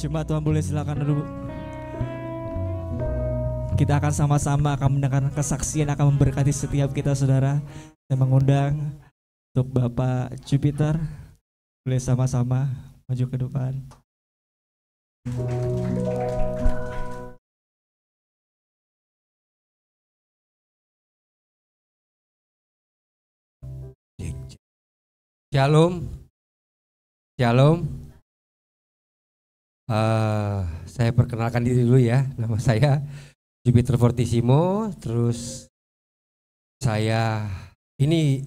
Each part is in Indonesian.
Cuma Tuhan boleh silakan dulu. Kita akan sama-sama akan mendengarkan kesaksian akan memberkati setiap kita saudara. Saya mengundang untuk Bapak Jupiter. Boleh sama-sama maju ke depan. Shalom, shalom. Saya perkenalkan diri dulu ya. Nama saya Jupiter Fortissimo. Terus saya ini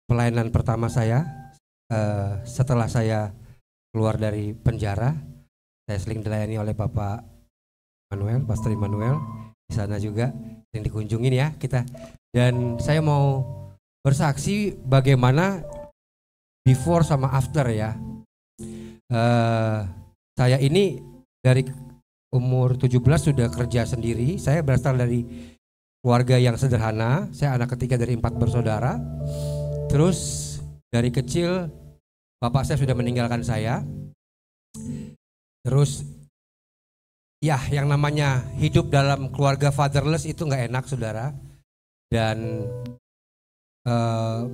pelayanan pertama saya setelah saya keluar dari penjara. Saya sering dilayani oleh Bapak Manuel, Pastor Immanuel. Di sana juga yang dikunjungin ya kita. Dan saya mau bersaksi bagaimana before sama after ya. Saya ini dari umur 17 sudah kerja sendiri. Saya berasal dari keluarga yang sederhana. Saya anak ketiga dari 4 bersaudara. Terus dari kecil bapak saya sudah meninggalkan saya. Terus ya yang namanya hidup dalam keluarga fatherless itu nggak enak saudara. Dan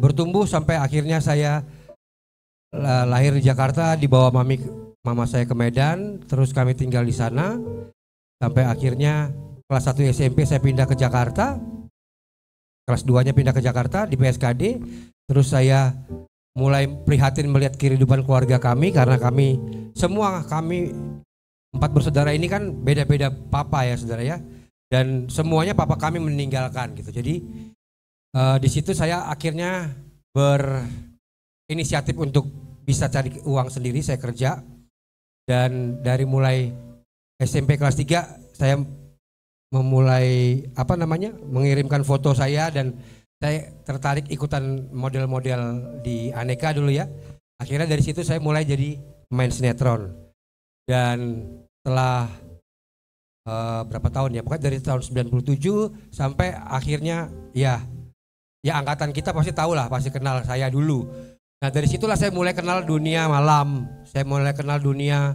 bertumbuh sampai akhirnya saya lahir di Jakarta, dibawa mama saya ke Medan, terus kami tinggal di sana sampai akhirnya kelas 1 SMP saya pindah ke Jakarta, kelas 2-nya pindah ke Jakarta di PSKD, terus saya mulai prihatin melihat kehidupan keluarga kami karena kami 4 bersaudara ini kan beda-beda papa ya saudara ya, dan semuanya papa kami meninggalkan gitu. Jadi di situ saya akhirnya berinisiatif untuk bisa cari uang sendiri, saya kerja. Dan dari mulai SMP kelas 3 saya memulai mengirimkan foto saya dan saya tertarik ikutan model-model di Aneka dulu ya. Akhirnya dari situ saya mulai jadi pemain sinetron. Dan setelah berapa tahun ya, pokoknya dari tahun 97 sampai akhirnya ya angkatan kita pasti tahu lah, pasti kenal saya dulu. Nah dari situlah saya mulai kenal dunia malam, saya mulai kenal dunia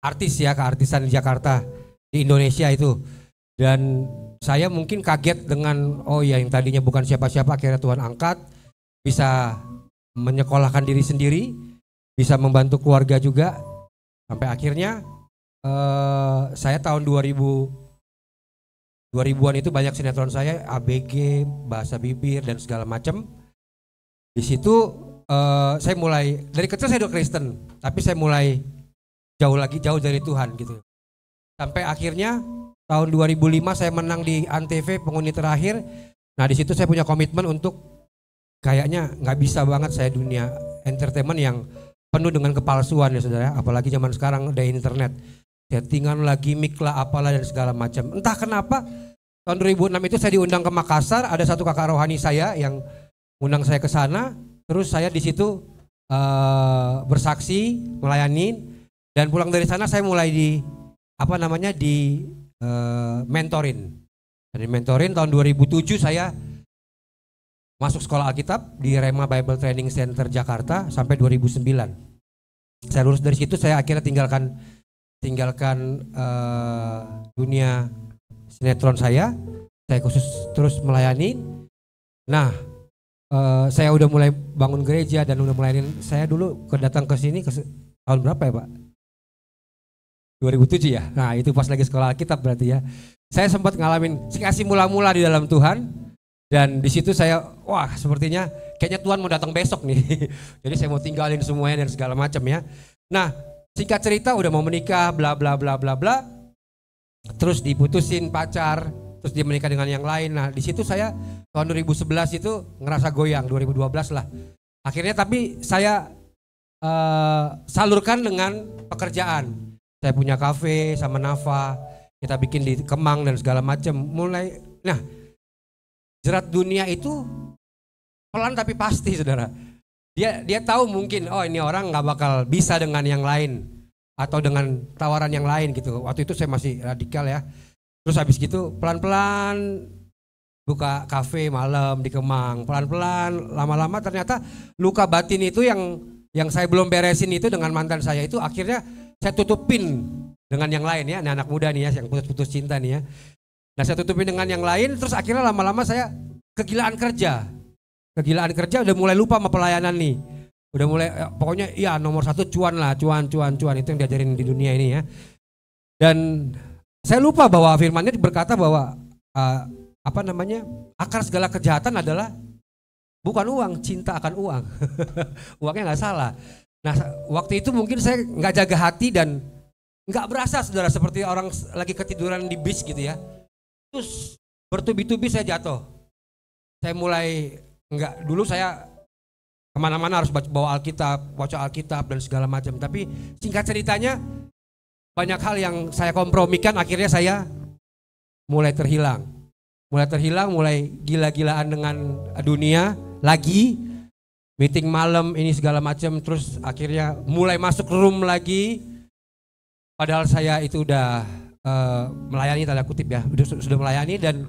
artis ya, keartisan di Jakarta, di Indonesia itu. Dan saya mungkin kaget dengan yang tadinya bukan siapa-siapa akhirnya Tuhan angkat, bisa menyekolahkan diri sendiri, bisa membantu keluarga juga. Sampai akhirnya saya tahun 2000-an itu banyak sinetron saya, ABG, Bahasa Bibir dan segala macam. Di situ saya mulai dari kecil saya udah Kristen, tapi saya mulai jauh dari Tuhan gitu. Sampai akhirnya tahun 2005 saya menang di Antv penghuni terakhir. Nah di situ saya punya komitmen untuk kayaknya nggak bisa banget saya dunia entertainment yang penuh dengan kepalsuan ya saudara. Apalagi zaman sekarang ada internet, settingan lah, gimmick lah, apalah dan segala macam. Entah kenapa tahun 2006 itu saya diundang ke Makassar. Ada satu kakak rohani saya yang undang saya ke sana, terus saya di situ bersaksi, melayani, dan pulang dari sana saya mulai mentorin. Dari mentorin tahun 2007 saya masuk sekolah Alkitab di Rema Bible Training Center Jakarta sampai 2009. Saya lulus dari situ, saya akhirnya tinggalkan dunia sinetron saya khusus terus melayani. Nah, saya udah mulai bangun gereja dan udah melayanin. Saya dulu datang ke sini tahun berapa ya Pak? 2007 ya. Nah itu pas lagi sekolah Alkitab berarti ya. Saya sempat ngalamin kasih mula-mula di dalam Tuhan. Dan di situ saya sepertinya kayaknya Tuhan mau datang besok nih. Jadi saya mau tinggalin semuanya dan segala macam ya. Nah singkat cerita udah mau menikah bla bla bla bla bla. Terus diputusin pacar. Terus dia menikah dengan yang lain. Nah di situ saya tahun 2011 itu ngerasa goyang, 2012 lah. Akhirnya tapi saya salurkan dengan pekerjaan. Saya punya kafe sama Nafa, kita bikin di Kemang dan segala macam. Nah jerat dunia itu pelan tapi pasti saudara. Dia tahu mungkin ini orang nggak bakal bisa dengan yang lain atau dengan tawaran yang lain gitu. Waktu itu saya masih radikal ya. Terus habis gitu pelan-pelan buka kafe malam di Kemang, pelan-pelan lama-lama ternyata luka batin itu yang saya belum beresin itu dengan mantan saya itu akhirnya saya tutupin dengan yang lain ya, anak muda nih ya, yang putus-putus cinta nih ya. Nah saya tutupin dengan yang lain, terus akhirnya lama-lama saya kegilaan kerja. Kegilaan kerja udah mulai lupa sama pelayanan nih. Udah mulai pokoknya ya nomor satu cuan lah, cuan itu yang diajarin di dunia ini ya. Dan saya lupa bahwa firman-Nya berkata bahwa akar segala kejahatan adalah bukan uang, cinta akan uang. Uangnya nggak salah. Nah waktu itu mungkin saya nggak jaga hati dan nggak berasa saudara seperti orang lagi ketiduran di bis gitu ya. Terus bertubi-tubi saya jatuh. Saya mulai dulu saya kemana-mana harus bawa Alkitab, baca Alkitab dan segala macam. Tapi singkat ceritanya banyak hal yang saya kompromikan, akhirnya saya mulai terhilang, mulai gila-gilaan dengan dunia lagi, meeting malam ini segala macam, terus akhirnya mulai masuk room lagi. Padahal saya itu udah melayani tanda kutip ya, sudah melayani dan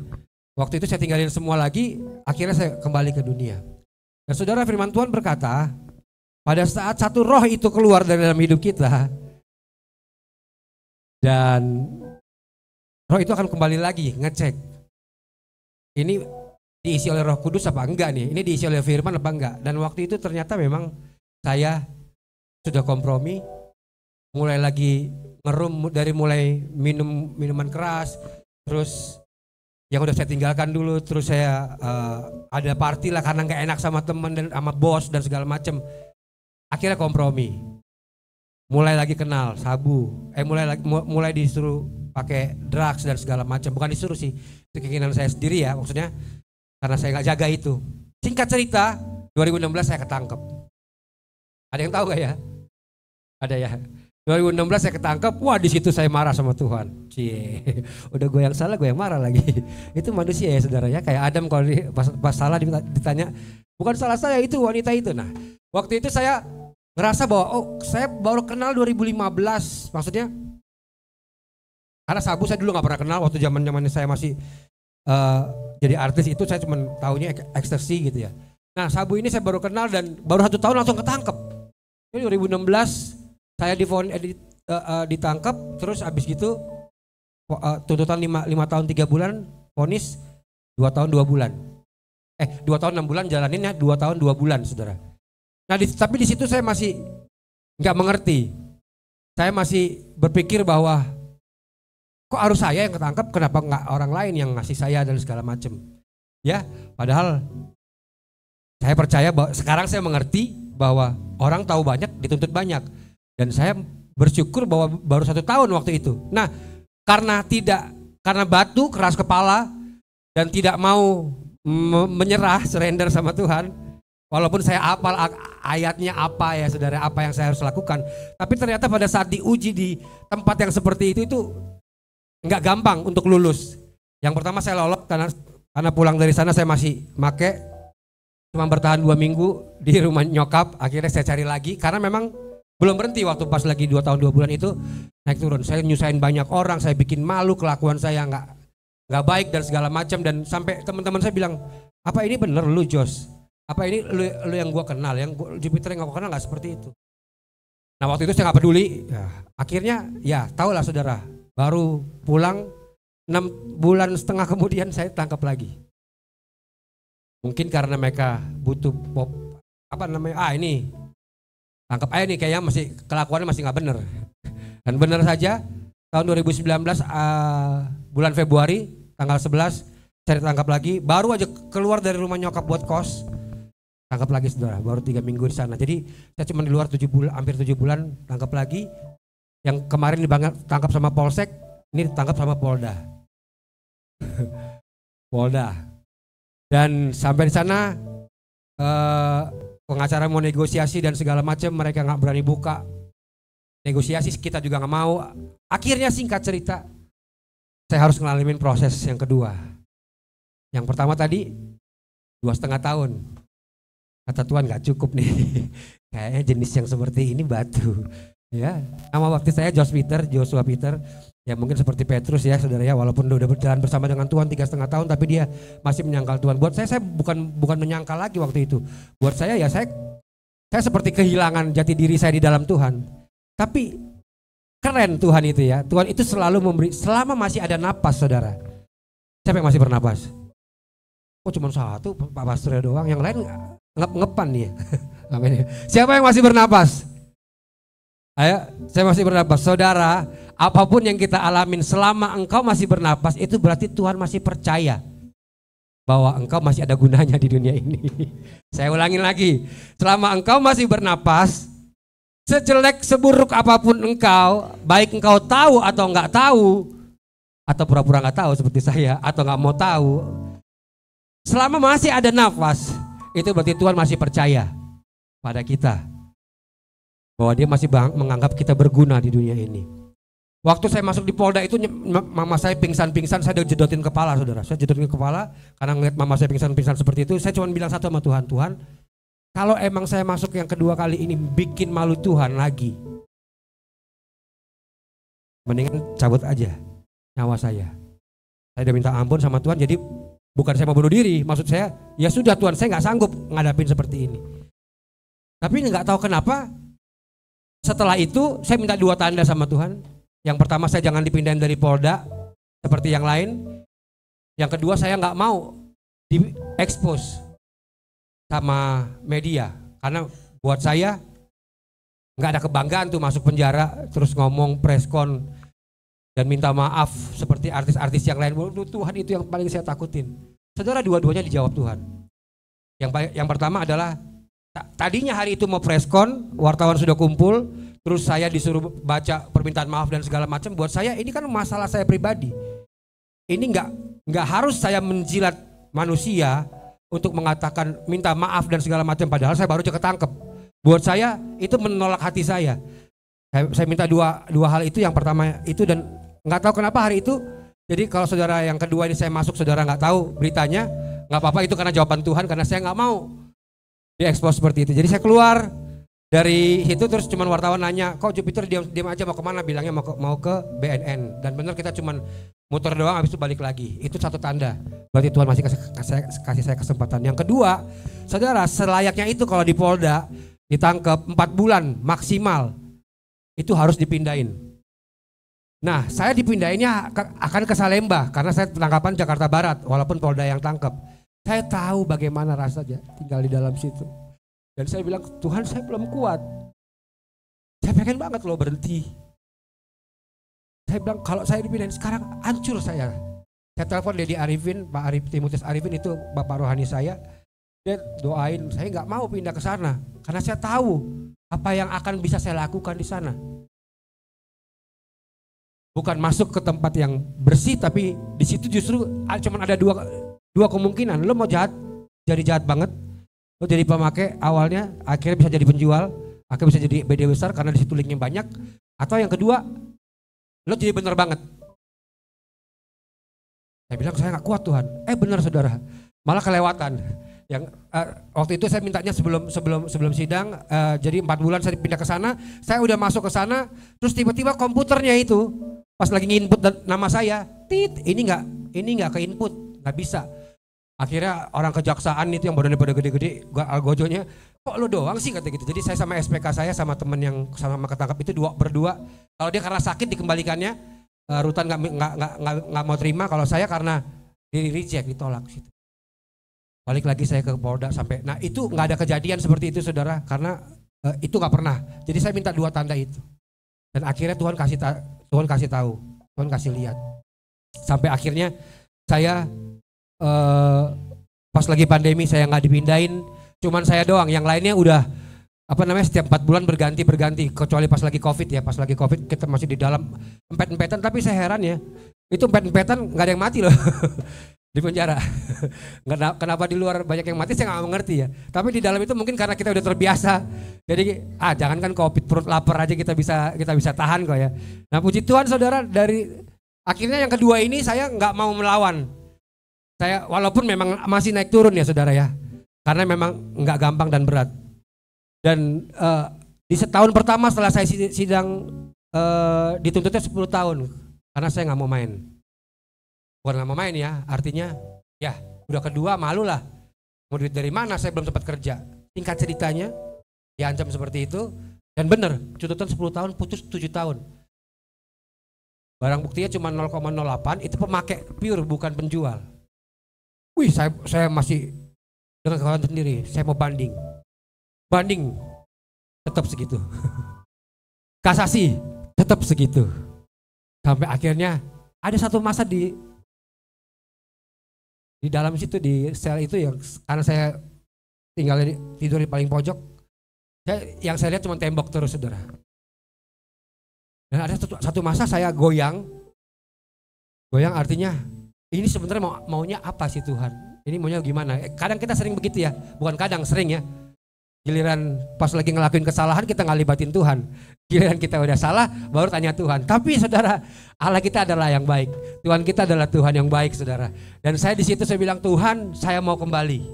waktu itu saya tinggalin semua lagi, akhirnya saya kembali ke dunia. Dan saudara firman Tuhan berkata, pada saat satu roh itu keluar dari dalam hidup kita, dan roh itu akan kembali lagi ngecek, ini diisi oleh Roh Kudus apa enggak nih, ini diisi oleh firman apa enggak. Dan waktu itu ternyata memang saya sudah kompromi, mulai lagi ngerum dari mulai minuman keras, terus yang udah saya tinggalkan dulu, terus saya ada party lah karena nggak enak sama teman dan sama bos dan segala macem. Akhirnya kompromi, mulai lagi kenal sabu, mulai disuruh pakai drugs dan segala macam. Bukan disuruh sih, itu keinginan saya sendiri ya, maksudnya karena saya nggak jaga itu. Singkat cerita, 2016 saya ketangkep. Ada yang tahu gak ya? Ada ya. 2016 saya ketangkep, wah di situ saya marah sama Tuhan. Cie, udah gue yang salah, gue yang marah lagi. Itu manusia ya saudara ya, kayak Adam kalau pas salah ditanya, bukan salah saya itu wanita itu. Nah, waktu itu saya ngerasa bahwa saya baru kenal 2015, maksudnya karena sabu saya dulu nggak pernah kenal waktu zaman saya masih jadi artis itu, saya cuma taunya ekstasi gitu ya. Nah sabu ini saya baru kenal dan baru 1 tahun langsung ketangkep. Ini 2016 saya ditangkap, terus abis gitu tuntutan 5 tahun 3 bulan, vonis 2 tahun 2 bulan. 2 tahun 6 bulan jalaninnya 2 tahun 2 bulan saudara. Nah tapi di situ saya masih nggak mengerti. Saya masih berpikir bahwa kok harus saya yang ketangkap, kenapa nggak orang lain yang ngasih saya dan segala macam. Ya, padahal saya percaya bahwa sekarang saya mengerti bahwa orang tahu banyak dituntut banyak. Dan saya bersyukur bahwa baru 1 tahun waktu itu. Nah, karena batu keras kepala dan tidak mau menyerah, surrender sama Tuhan. Walaupun saya hafal ayatnya apa ya saudara, apa yang saya harus lakukan. Tapi ternyata pada saat diuji di tempat yang seperti itu nggak gampang untuk lulus. Yang pertama saya lolos karena pulang dari sana saya masih cuma bertahan 2 minggu di rumah nyokap. Akhirnya saya cari lagi karena memang belum berhenti waktu pas lagi 2 tahun 2 bulan itu naik turun. Saya nyusahin banyak orang, saya bikin malu, kelakuan saya nggak baik dan segala macam. Dan sampai teman-teman saya bilang, apa ini bener lu Jos? Apa ini lu yang gua kenal, yang Jupiter yang gua kenal nggak seperti itu. Nah waktu itu saya nggak peduli. Ya, akhirnya ya tahulah saudara, baru pulang 6,5 bulan kemudian saya tangkap lagi. Mungkin karena mereka butuh ini tangkap aja nih, kayaknya masih kelakuannya masih nggak bener. Dan bener saja tahun 2019 bulan Februari tanggal 11 saya ditangkap lagi. Baru aja keluar dari rumah nyokap buat kos, tangkap lagi saudara. Baru 3 minggu di sana. Jadi saya cuma di luar 7 bulan, hampir 7 bulan tangkap lagi. Yang kemarin ditangkap sama Polsek, ini ditangkap sama Polda. Polda. Dan sampai di sana pengacara mau negosiasi dan segala macam, mereka nggak berani buka negosiasi, kita juga nggak mau. Akhirnya singkat cerita, saya harus ngalamin proses yang kedua. Yang pertama tadi 2,5 tahun, kata Tuhan nggak cukup nih, kayaknya jenis yang seperti ini batu. Ya, nama baptis saya Joshua Peter. Ya mungkin seperti Petrus ya saudara ya, walaupun udah berjalan bersama dengan Tuhan 3,5 tahun, tapi dia masih menyangkal Tuhan. Buat saya bukan menyangkal lagi waktu itu. Buat saya ya saya seperti kehilangan jati diri saya di dalam Tuhan. Tapi Keren Tuhan itu ya. Tuhan itu selalu memberi, selama masih ada napas saudara. Siapa yang masih bernapas? Oh cuma satu Pak Pastor doang, yang lain ngepan nih. Amin. Siapa yang masih bernapas? Ayo, saya masih bernapas. Saudara, apapun yang kita alamin selama engkau masih bernapas, itu berarti Tuhan masih percaya bahwa engkau masih ada gunanya di dunia ini. Saya ulangin lagi, selama engkau masih bernapas, sejelek seburuk apapun engkau, baik engkau tahu atau enggak tahu, atau pura-pura enggak tahu seperti saya, atau enggak mau tahu, selama masih ada nafas, itu berarti Tuhan masih percaya pada kita, bahwa dia masih menganggap kita berguna di dunia ini. Waktu saya masuk di Polda itu, mama saya pingsan-pingsan, saya jedotin kepala saudara. Saya jedotin kepala karena ngeliat mama saya pingsan-pingsan seperti itu. Saya cuma bilang satu sama Tuhan, Tuhan, kalau emang saya masuk yang kedua kali ini bikin malu Tuhan lagi, mendingan cabut aja nyawa saya. Saya udah minta ampun sama Tuhan, jadi bukan saya mau bunuh diri. Maksud saya, ya sudah Tuhan, saya nggak sanggup ngadapin seperti ini. Tapi nggak tahu kenapa, setelah itu saya minta 2 tanda sama Tuhan. Yang pertama, saya jangan dipindahin dari Polda seperti yang lain. Yang kedua, saya nggak mau di-expose sama media, karena buat saya nggak ada kebanggaan tuh masuk penjara terus ngomong preskon dan minta maaf seperti artis-artis yang lain. Tuhan, itu yang paling saya takutin. Saudara, dua-duanya dijawab Tuhan. Yang pertama adalah tadinya hari itu mau preskon, wartawan sudah kumpul, terus saya disuruh baca permintaan maaf dan segala macam. Buat saya ini kan masalah saya pribadi. Ini nggak harus saya menjilat manusia untuk mengatakan minta maaf dan segala macam, padahal saya baru ketangkep. Buat saya itu menolak hati saya. Saya minta dua hal itu. Yang pertama itu, dan nggak tahu kenapa hari itu. Jadi kalau saudara yang kedua ini saya masuk, saudara nggak tahu beritanya, nggak apa-apa, itu karena jawaban Tuhan, karena saya nggak mau diekspos seperti itu. Jadi saya keluar dari situ, terus cuman wartawan nanya, kok Jupiter diam aja, mau kemana? Bilangnya mau ke BNN. Dan benar, kita cuman muter doang, habis itu balik lagi. Itu satu tanda, berarti Tuhan masih kasih saya kesempatan. Yang kedua, saudara, selayaknya itu kalau di Polda ditangkap 4 bulan maksimal, itu harus dipindahin. Nah, saya dipindahinnya akan ke Salemba karena saya penangkapan Jakarta Barat, walaupun Polda yang tangkap. Saya tahu bagaimana rasanya tinggal di dalam situ. Dan saya bilang, Tuhan, saya belum kuat. Saya pengen banget loh berhenti. Saya bilang, kalau saya dipindahin sekarang, hancur saya. Saya telepon Dedi Arifin, Pak Timotius Arifin, itu bapak rohani saya. Dia doain, saya nggak mau pindah ke sana. Karena saya tahu apa yang akan bisa saya lakukan di sana. Bukan masuk ke tempat yang bersih, tapi di situ justru cuma ada dua kemungkinan. Lo mau jadi jahat banget, lo jadi pemakai awalnya, akhirnya bisa jadi penjual, akhirnya bisa jadi BD besar karena di situ linknya banyak. Atau yang kedua, lo jadi bener banget. Saya bilang, saya nggak kuat Tuhan. Benar saudara, malah kelewatan. Yang waktu itu saya mintanya sebelum sidang, jadi 4 bulan saya pindah ke sana. Saya udah masuk ke sana, terus tiba-tiba komputernya itu pas lagi nginput nama saya, ini nggak ke input, nggak bisa. Akhirnya orang kejaksaan itu yang badannya pada gede-gede, algojonya, kok lo doang sih kata gitu. Jadi saya sama SPK saya sama temen yang sama ketangkap itu berdua. Kalau dia karena sakit dikembalikannya, rutan nggak mau terima. Kalau saya karena di reject, ditolak situ. Balik lagi saya ke Polda sampai, nah itu nggak ada kejadian seperti itu saudara, karena itu nggak pernah. Jadi saya minta 2 tanda itu, dan akhirnya Tuhan kasih tahu, Tuhan kasih lihat. Sampai akhirnya saya pas lagi pandemi saya nggak dipindahin, cuman saya doang, yang lainnya udah setiap 4 bulan berganti, kecuali pas lagi COVID ya. Pas lagi COVID kita masih di dalam empet-empetan, tapi saya heran ya, itu empet-empetan nggak ada yang mati loh. Di penjara. Kenapa di luar banyak yang mati saya nggak mengerti ya. Tapi di dalam itu mungkin karena kita udah terbiasa. Jadi jangankan COVID, perut lapar aja kita bisa tahan kok ya. Nah puji Tuhan saudara, dari akhirnya yang kedua ini saya nggak mau melawan. Saya walaupun memang masih naik turun ya saudara ya. Karena memang nggak gampang dan berat. Dan di setahun pertama setelah saya sidang dituntutnya 10 tahun karena saya nggak mau main. Bukan gak mau main ya, artinya ya udah kedua malu lah. Mau duit dari mana, saya belum sempat kerja. Singkat ceritanya, diancam seperti itu. Dan benar, tuntutan 10 tahun, putus 7 tahun. Barang buktinya cuma 0,08, itu pemakai pure bukan penjual. Wih, saya masih dengan kawan sendiri, saya mau banding. Banding tetap segitu. Kasasi tetap segitu. Sampai akhirnya ada satu masa di dalam situ, di sel itu, yang karena saya tidur di paling pojok, yang saya lihat cuma tembok terus, saudara. Dan ada satu masa saya goyang artinya ini sebenarnya maunya apa sih Tuhan? Ini maunya gimana? Kadang kita sering begitu ya, bukan kadang, sering ya. Giliran pas lagi ngelakuin kesalahan kita nggak libatin Tuhan. Giliran kita udah salah baru tanya Tuhan. Tapi saudara, Allah kita adalah yang baik. Tuhan kita adalah Tuhan yang baik, saudara. Dan saya di situ saya bilang, Tuhan, saya mau kembali.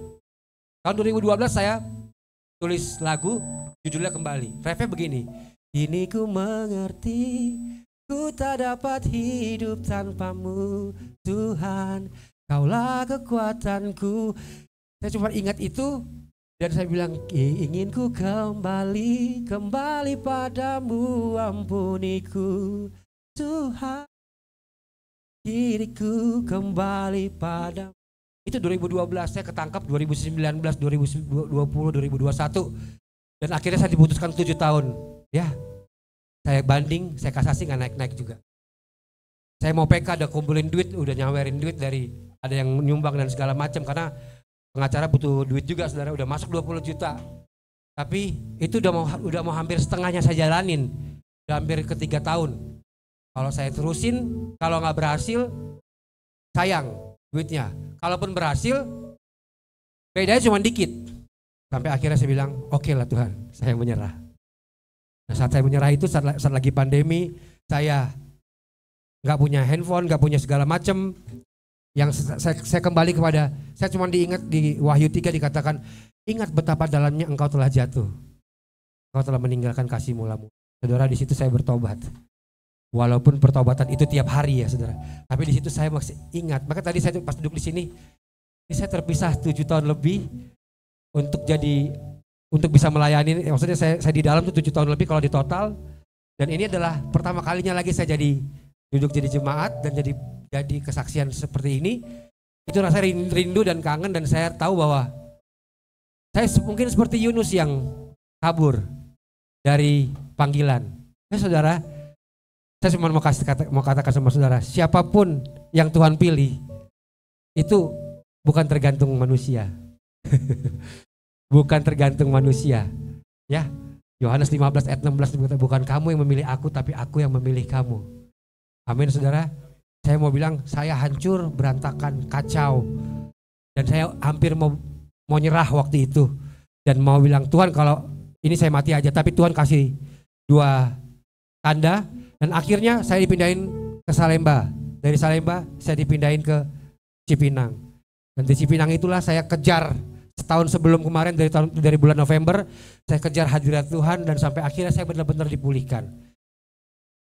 Tahun 2012 saya tulis lagu judulnya Kembali. Refnya begini. Kini ku mengerti, ku tak dapat hidup tanpamu, Tuhan, kaulah kekuatanku. Saya cuma ingat itu dan saya bilang, ingin ku kembali padamu, ampuniku, Tuhan, diriku kembali padamu. Itu 2012, saya ketangkap 2019, 2020, 2021. Dan akhirnya saya diputuskan 7 tahun. Ya, saya banding, saya kasasi nggak naik-naik juga. Saya mau PK, udah kumpulin duit, udah nyawerin duit dari ada yang nyumbang dan segala macam, karena pengacara butuh duit juga, saudara. Udah masuk 20 juta. Tapi itu udah mau hampir setengahnya saya jalanin. Udah hampir ke 3 tahun. Kalau saya terusin, kalau nggak berhasil, sayang duitnya. Kalaupun berhasil, bedanya cuma dikit. Sampai akhirnya saya bilang, oke lah Tuhan, saya menyerah. Nah, saat saya menyerah itu saat lagi pandemi, saya nggak punya handphone, nggak punya segala macam. Yang saya kembali kepada, saya cuma diingat di Wahyu 3 dikatakan, ingat betapa dalamnya engkau telah jatuh, engkau telah meninggalkan kasih mulamu. Saudara, di situ saya bertobat. Walaupun pertobatan itu tiap hari ya, saudara. Tapi di situ saya masih ingat. Maka tadi saya pas duduk di sini, saya terpisah 7 tahun lebih untuk bisa melayani. Maksudnya saya di dalam tuh 7 tahun lebih kalau di total. Dan ini adalah pertama kalinya lagi saya duduk jadi jemaat dan jadi kesaksian seperti ini. Itu rasanya rindu dan kangen, dan saya tahu bahwa saya mungkin seperti Yunus yang kabur dari panggilan. Ya saudara, saya cuma mau katakan sama saudara, siapapun yang Tuhan pilih itu bukan tergantung manusia. Bukan tergantung manusia. Ya, Yohanes 15 ayat 16, bukan kamu yang memilih aku, tapi aku yang memilih kamu. Amin, saudara. Saya mau bilang, saya hancur, berantakan, kacau. Dan saya hampir mau nyerah waktu itu. Dan mau bilang, Tuhan kalau ini saya mati aja, tapi Tuhan kasih 2 tanda. Dan akhirnya saya dipindahin ke Salemba. Dari Salemba saya dipindahin ke Cipinang. Dan di Cipinang itulah saya kejar setahun sebelum kemarin, dari bulan November saya kejar hadirat Tuhan, dan sampai akhirnya saya benar-benar dipulihkan.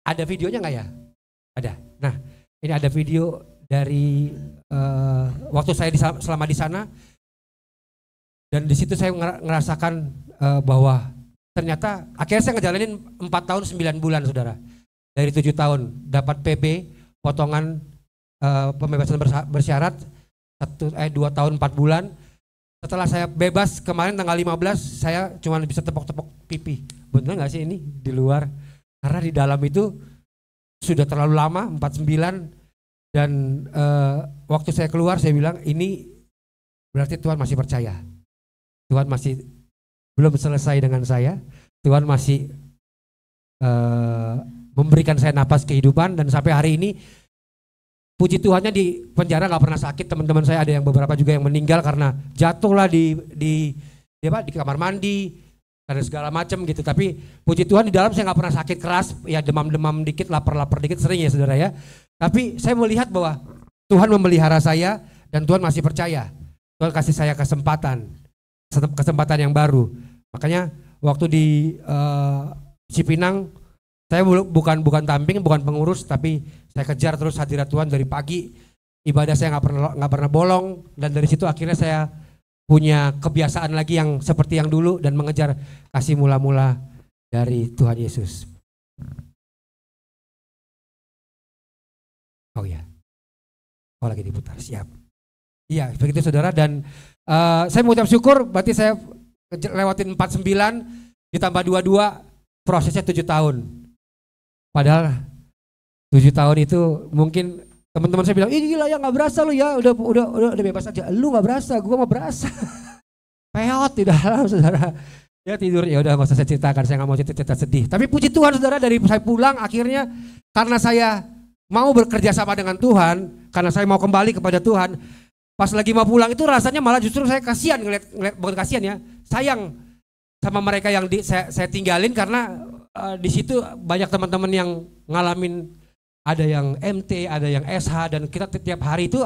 Ada videonya nggak ya? Ada. Nah, ini ada video dari waktu saya selama di sana, dan di situ saya ngerasakan bahwa ternyata akhirnya saya ngejalanin 4 tahun 9 bulan, saudara. Dari 7 tahun dapat PB, potongan pembebasan bersyarat 2 tahun 4 bulan. Setelah saya bebas kemarin tanggal 15, saya cuma bisa tepok-tepok pipi. Bener gak sih ini di luar? Karena di dalam itu sudah terlalu lama, 49. Dan waktu saya keluar saya bilang, ini berarti Tuhan masih percaya. Tuhan masih belum selesai dengan saya. Tuhan masih memberikan saya napas kehidupan, dan sampai hari ini puji Tuhannya di penjara gak pernah sakit. Teman-teman saya ada yang beberapa juga yang meninggal karena jatuhlah di kamar mandi dan segala macam gitu. Tapi puji Tuhan di dalam saya gak pernah sakit keras, ya demam-demam dikit, lapar-lapar dikit sering ya saudara ya. Tapi saya melihat bahwa Tuhan memelihara saya dan Tuhan masih percaya. Tuhan kasih saya kesempatan yang baru. Makanya waktu di Cipinang, saya bukan tamping, bukan pengurus, tapi saya kejar terus hadirat Tuhan dari pagi. Ibadah saya nggak pernah bolong, dan dari situ akhirnya saya punya kebiasaan lagi yang seperti yang dulu dan mengejar kasih mula-mula dari Tuhan Yesus. Oh ya, oh lagi diputar, siap. Iya begitu saudara, dan saya mengucap syukur berarti saya lewatin 49 ditambah 22 prosesnya 7 tahun. Padahal 7 tahun itu mungkin teman-teman saya bilang, ih gila ya nggak berasa lu ya, udah bebas aja. Lu nggak berasa, gua mah berasa. Peot di dalam saudara. Ya tidur, ya udah nggak usah saya ceritakan, saya nggak mau cerita sedih. Tapi puji Tuhan saudara, dari saya pulang akhirnya karena saya mau bekerja sama dengan Tuhan, karena saya mau kembali kepada Tuhan. Pas lagi mau pulang itu rasanya malah justru saya kasihan ngeliat, bukan kasihan ya, sayang sama mereka yang saya tinggalin, karena di situ banyak teman-teman yang ngalamin, ada yang MT, ada yang SH, dan kita tiap hari itu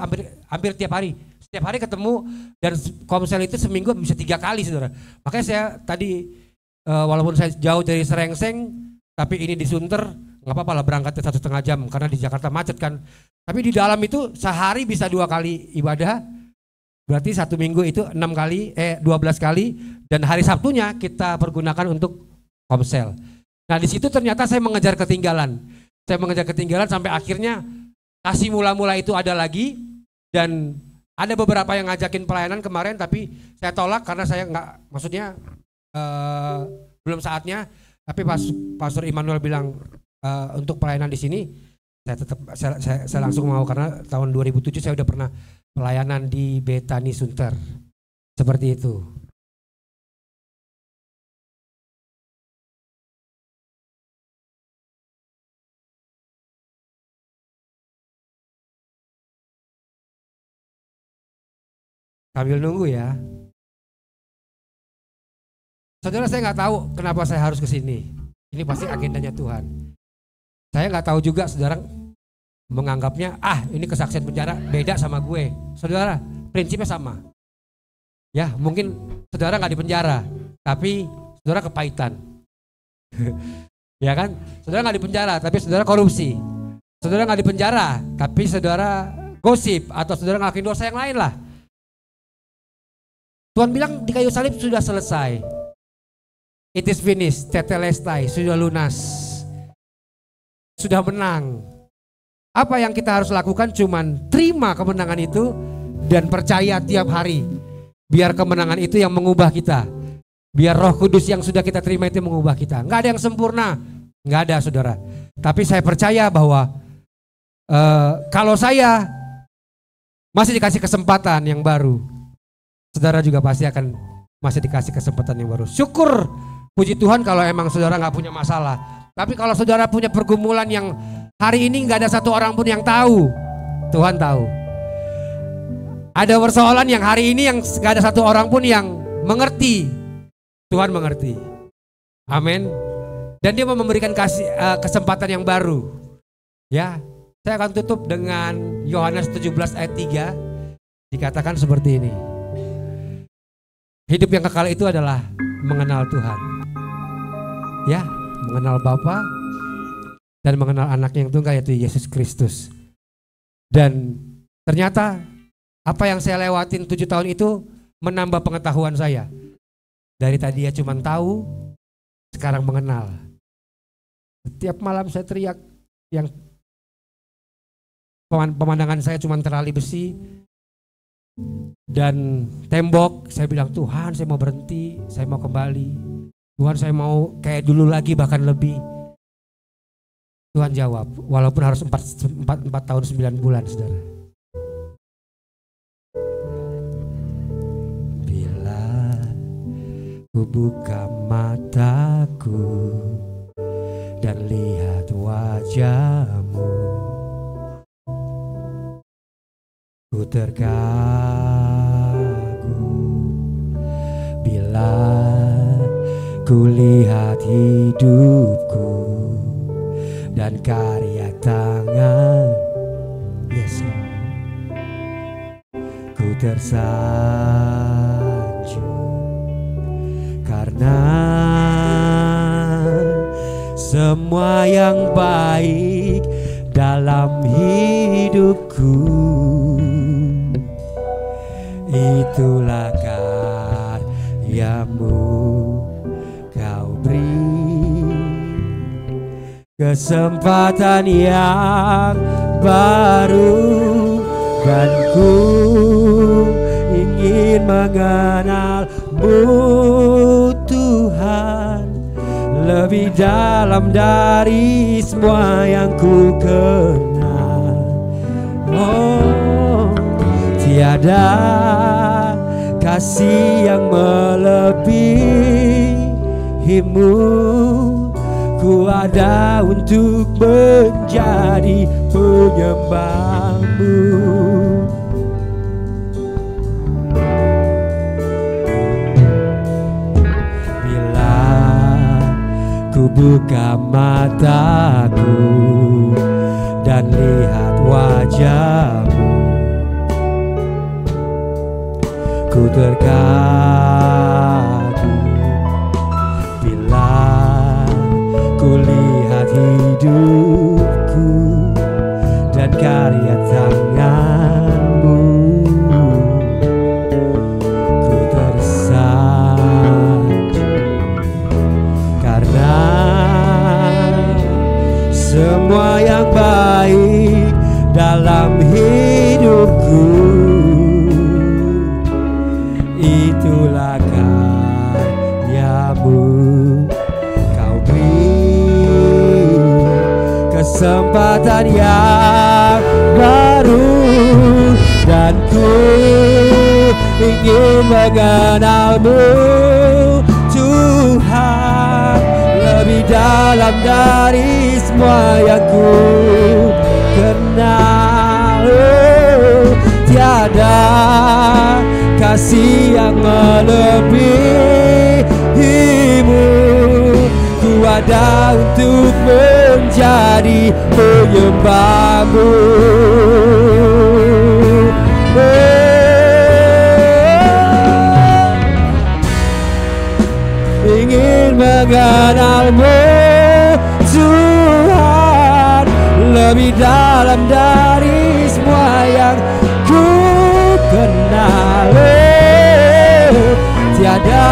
hampir tiap hari. Setiap hari ketemu, dan komsel itu seminggu bisa 3 kali saudara. Makanya saya tadi walaupun saya jauh dari Serengseng, tapi ini di Sunter, nggak apa-apa lah berangkatnya 1,5 jam karena di Jakarta macet kan. Tapi di dalam itu sehari bisa 2 kali ibadah, berarti 1 minggu itu 12 kali, dan hari Sabtunya kita pergunakan untuk komsel. Nah di situ ternyata saya mengejar ketinggalan. Saya mengejar ketinggalan sampai akhirnya kasih mula-mula itu ada lagi, dan ada beberapa yang ngajakin pelayanan kemarin, tapi saya tolak karena saya nggak, maksudnya belum saatnya. Tapi Pastor Immanuel bilang untuk pelayanan di sini, saya langsung mau, karena tahun 2007 saya udah pernah pelayanan di Betani Sunter, seperti itu. Sambil nunggu ya. Saudara, saya nggak tahu kenapa saya harus ke sini. Ini pasti agendanya Tuhan. Saya nggak tahu juga saudara menganggapnya, ini kesaksian penjara beda sama gue. Saudara, prinsipnya sama. Ya, mungkin saudara nggak di penjara, tapi saudara kepahitan. Ya kan? Saudara nggak di penjara, tapi saudara korupsi. Saudara nggak di penjara, tapi saudara gosip, atau saudara ngelakuin dosa yang lain lah. Tuhan bilang di kayu salib sudah selesai. It is finished, tetelestai, sudah lunas. Sudah menang. Apa yang kita harus lakukan cuman terima kemenangan itu dan percaya tiap hari. Biar kemenangan itu yang mengubah kita. Biar Roh Kudus yang sudah kita terima itu mengubah kita. Nggak ada yang sempurna, nggak ada saudara. Tapi saya percaya bahwa kalau saya masih dikasih kesempatan yang baru, saudara juga pasti akan masih dikasih kesempatan yang baru. Syukur, puji Tuhan kalau emang saudara nggak punya masalah. Tapi kalau saudara punya pergumulan yang hari ini nggak ada satu orang pun yang tahu, Tuhan tahu. Ada persoalan yang hari ini yang nggak ada satu orang pun yang mengerti, Tuhan mengerti. Amin. Dan Dia mau memberikan kesempatan yang baru. Ya, saya akan tutup dengan Yohanes 17 ayat 3. Dikatakan seperti ini. Hidup yang kekal itu adalah mengenal Tuhan. Ya, mengenal Bapa dan mengenal Anak yang tunggal, yaitu Yesus Kristus. Dan ternyata apa yang saya lewatin 7 tahun itu menambah pengetahuan saya. Dari tadi ya cuma tahu, sekarang mengenal. Setiap malam saya teriak, yang pemandangan saya cuma terali besi dan tembok. Saya bilang, Tuhan saya mau berhenti, saya mau kembali. Tuhan saya mau kayak dulu lagi, bahkan lebih. Tuhan jawab, walaupun harus 4 tahun 9 bulan saudara. Bila ku buka mataku dan lihat wajahmu, ku terkagum. Bila ku lihat hidupku dan karya tangan, yes Lord, ku tersanjung karena semua yang baik dalam hidupku itulah karyamu, Kau beri kesempatan yang baru, dan ku ingin mengenalmu Tuhan lebih dalam dari semua yang ku kenal. Oh, tiada kasih yang melebihimu. Ku ada untuk menjadi penyembahmu. Bila ku buka mataku dan lihat wajahmu, ku terkagum bila ku lihat hidupku dan karya tanganmu. Ku tersanjung karena semua yang baik dalam hidupku, itulah karyamu. Kau beri kesempatan yang baru, dan ku ingin mengenalmu Tuhan lebih dalam dari semua yang ku kenal. Tiada kasih yang melebihimu. Ku ada untuk menjadi penyembahmu. Ingin mengenalmu Tuhan lebih dalam dari semua yang ku kenal. Tiada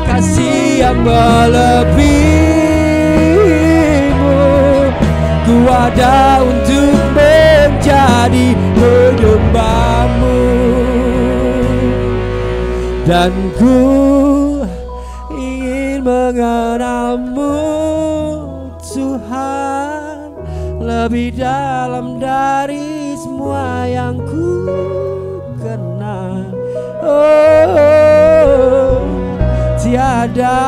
kasih yang melebihimu. Ku ada untuk menjadi penyembahmu, dan ku ingin mengenalmu Tuhan lebih dalam dari semua yang ku kenal. Oh, tiada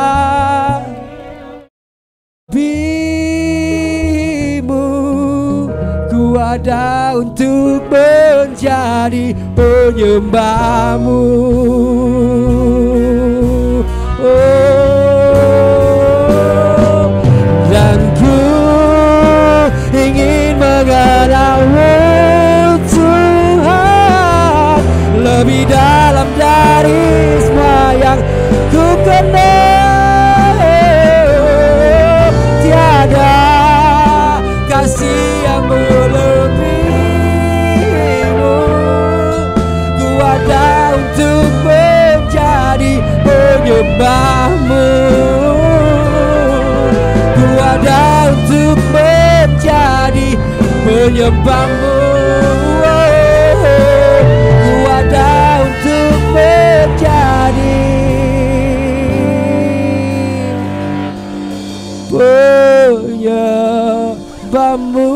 bimu. Ku ada untuk menjadi penyembahmu. Oh, dan ku ingin mengenalmu Tuhan lebih dalam dari semua yang ku kenal. Tiada kasih yang melebihimu. Ku ada untuk menjadi penyembahmu. Ku ada untuk menjadi penyembahmu. Ku ada untuk menjadi penyembahmu.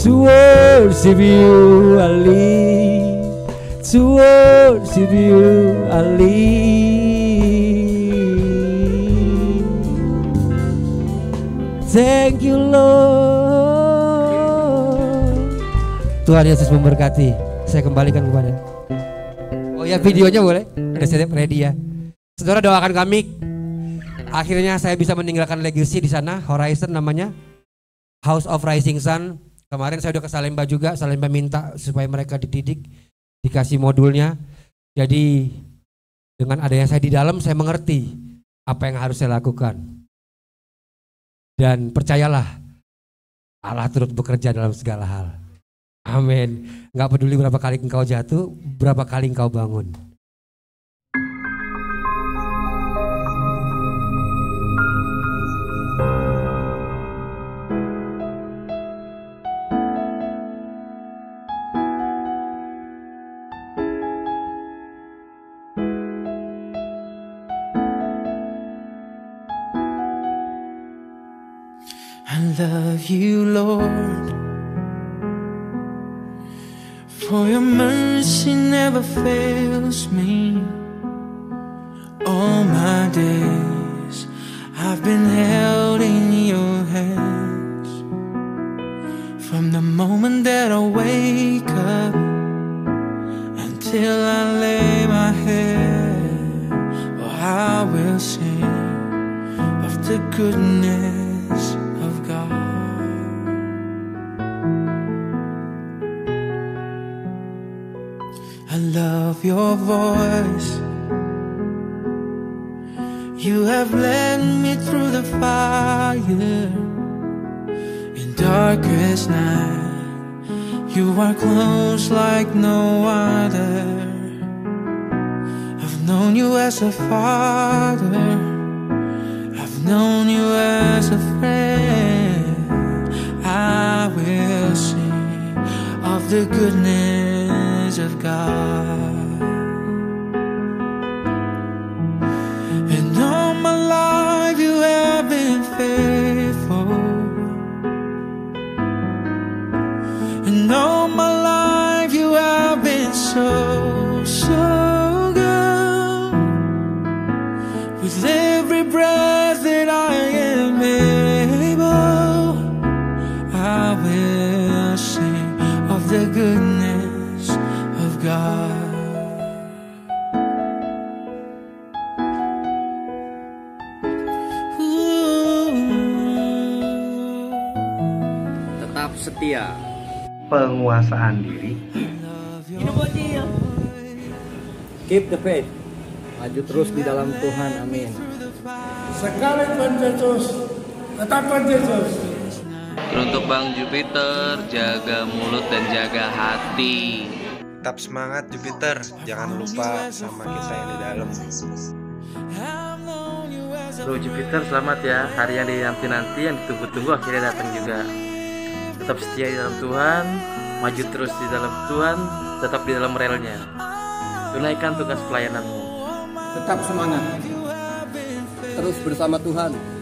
To worship you, I live. To worship you, I live. Thank you, Lord. Tuhan Yesus memberkati. Saya kembalikan kepada. Oh ya, videonya boleh? Udah siap, ready ya. Saudara, doakan kami. Akhirnya saya bisa meninggalkan legacy di sana, Horizon namanya, House of Rising Sun. Kemarin saya udah ke Salemba juga, Salemba minta supaya mereka dididik, dikasih modulnya. Jadi Dengan adanya saya di dalam, saya mengerti apa yang harus saya lakukan. Dan percayalah, Allah turut bekerja dalam segala hal. Amin. Gak peduli berapa kali engkau jatuh, berapa kali engkau bangun. I love you, Lord, for your mercy never fails me. All my days I've been held in your hands. From the moment that I wake up until I lay my head, oh, I will sing of the goodness of God. I love your voice. You have led me through the fire in darkest night. You are close like no other. I've known you as a father. I've known you as a friend. I will sing of the goodness of God. And all my life you have been faithful. And all my life you have been so, so good. With every breath that I am able, I will sing of the goodness of God. Tetap setia. Penguasaan diri. Keep the faith. Maju terus di dalam Tuhan. Amin. Sekali Tuhan Yesus, tetapkan Yesus. Untuk Bang Jupiter, jaga mulut dan jaga hati. Tetap semangat Jupiter, jangan lupa sama kita yang di dalam. Bro Jupiter, selamat ya. Hari yang dinanti-nanti, yang ditunggu-tunggu akhirnya datang juga. Tetap setia di dalam Tuhan, maju terus di dalam Tuhan, tetap di dalam relnya. Tunaikan tugas pelayananmu. Tetap semangat. Terus bersama Tuhan.